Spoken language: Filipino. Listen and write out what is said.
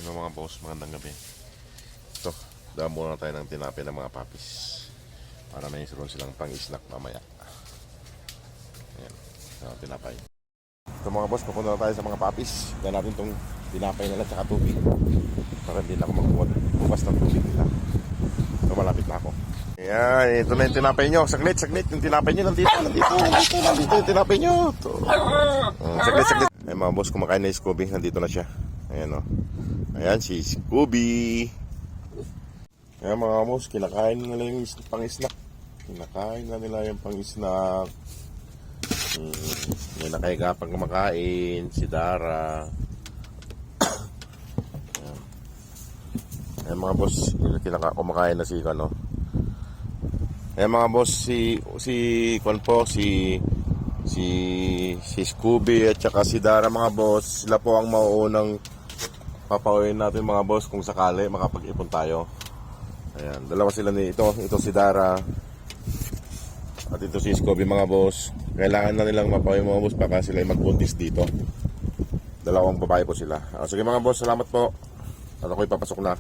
Yung mga boss, magandang gabi. Ito, daan muna tayo ng tinapay ng mga papis para may suron silang pang-snack mamaya. Ayan, tinapay. Ito mga boss, papunta na tayo sa mga papis. Daan natin itong tinapay nila at tubig para hindi na ako magbukas ng tubig nila. Ito, malapit na ako. Ayan, ito na yung tinapay nyo. Saglit, yung tinapay nyo. Nandito yung tinapay nyo. Saglit. Ay mga boss, kumakain na yung Scooby. Nandito na siya. Ayan o. Ayan si Scooby. Ayan mga boss, kinakain na nila yung pang-snack. Kinakain na nila yung pang-snack. May nakahiga pang kumakain. Si Dara. Ayan mga boss, kumakain na si ano. Ayan mga boss, si Scooby at saka si Dara mga boss. Sila po ang mauunang papawin natin mga boss kung sakali makapag-ipon tayo. Ayan, dalawa sila ito si Dara at ito si Scooby mga boss. Kailangan na nilang mapawin mga boss baka sila ay magbuntis dito. Dalawang babae po sila. Sige mga boss, salamat po. At ako'y papasok na.